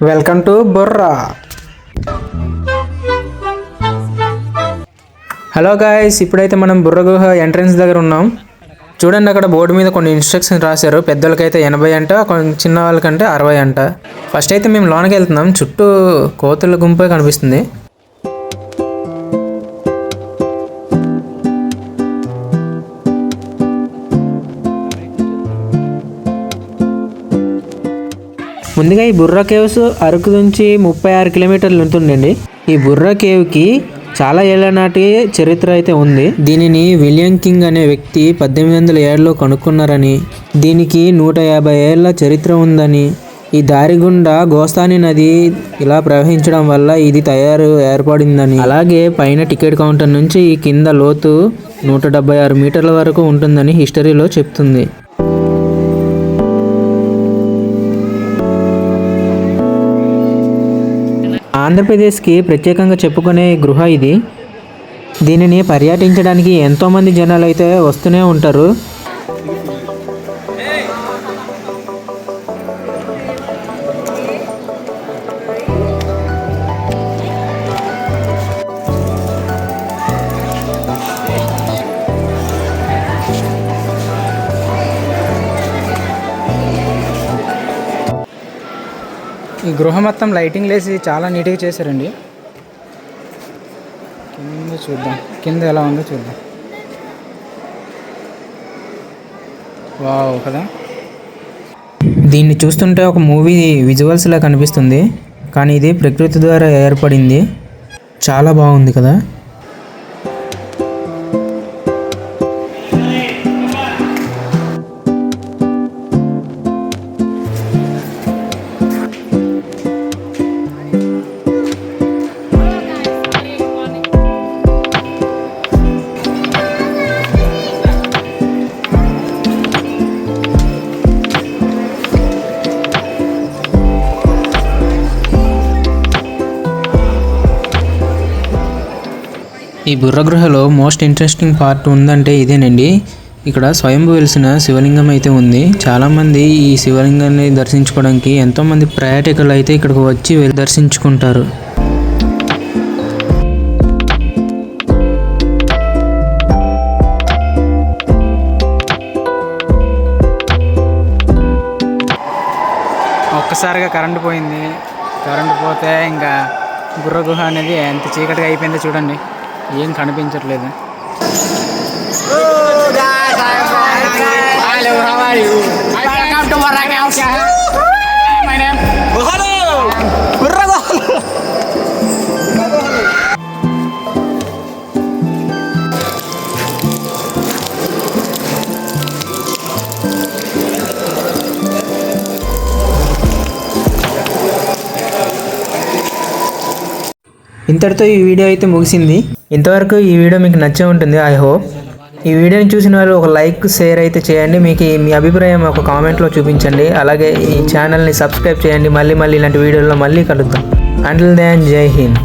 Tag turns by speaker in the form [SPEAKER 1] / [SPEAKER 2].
[SPEAKER 1] Welcome to Burra. Hello guys, ఇప్పుడైతే మనం బుర్ర గుహ ఎంట్రన్స్ దగ్గర ఉన్నాం. చూడండి, అక్కడ బోర్డు మీద కొన్ని ఇన్స్ట్రక్షన్స్ రాశారు. పెద్దలకైతే 80 అంట, చిన్న వాళ్ళకంటే 60 అంట. ఫస్ట్ అయితే మేము లోనకి వెళ్తున్నాం. చుట్టూ కోతుల గుంపే కనిపిస్తుంది. ముందుగా ఈ బుర్రా కేవ్స్ అరకు నుంచి 36 కిలోమీటర్లు ఉంటుందండి. ఈ బుర్రా కేవ్కి చాలా ఏళ్ల నాటి చరిత్ర అయితే ఉంది. దీనిని విలియం కింగ్ అనే వ్యక్తి 1807లో కనుక్కున్నారని, దీనికి 150 ఏళ్ల చరిత్ర ఉందని, ఈ దారి గుండా గోస్తాని నది ఇలా ప్రవహించడం వల్ల ఇది ఏర్పడిందని, అలాగే పైన టికెట్ కౌంటర్ నుంచి ఈ కింద లోతు 176 మీటర్ల వరకు ఉంటుందని హిస్టరీలో చెప్తుంది. ఆంధ్రప్రదేశ్కి ప్రత్యేకంగా చెప్పుకునే గృహ ఇది. దీనిని పర్యటించడానికి ఎంతోమంది జనాలు అయితే వస్తూనే ఉంటారు. ఈ గృహ మొత్తం లైటింగ్ లేసి చాలా నీట్గా చేశారండి. కింద చూద్దాం, కింద ఎలా ఉందో చూద్దాం. వావ్ కదా. దీన్ని చూస్తుంటే ఒక మూవీ విజువల్స్లా కనిపిస్తుంది, కానీ ఇది ప్రకృతి ద్వారా ఏర్పడింది. చాలా బాగుంది కదా. ఈ బుర్రగృహలో మోస్ట్ ఇంట్రెస్టింగ్ పార్ట్ ఉందంటే ఇదేనండి. ఇక్కడ స్వయంభూ వెలిసిన శివలింగం అయితే ఉంది. చాలామంది ఈ శివలింగాన్ని దర్శించుకోవడానికి ఎంతోమంది పర్యాటకులు అయితే ఇక్కడికి వచ్చి దర్శించుకుంటారు. ఒక్కసారిగా కరెంటు పోయింది. కరెంటు పోతే ఇంకా బుర్రగుహ అనేది ఎంత చీకటిగా అయిపోయిందో చూడండి, ఏం కనిపించట్లేదు. ఇంతటితో ఈ వీడియో అయితే ముగిసింది. ఇంతవరకు ఈ వీడియో మీకు నచ్చే ఉంటుంది, ఐ హోప్. ఈ వీడియోని చూసిన వాళ్ళు ఒక లైక్, షేర్ అయితే చేయండి. మీకు మీ అభిప్రాయం ఒక కామెంట్లో చూపించండి. అలాగే ఈ ఛానల్ని సబ్స్క్రైబ్ చేయండి. మళ్ళీ ఇలాంటి వీడియోలో మళ్ళీ కలుద్దాం. అంటిల్ దెన్, జై హింద్.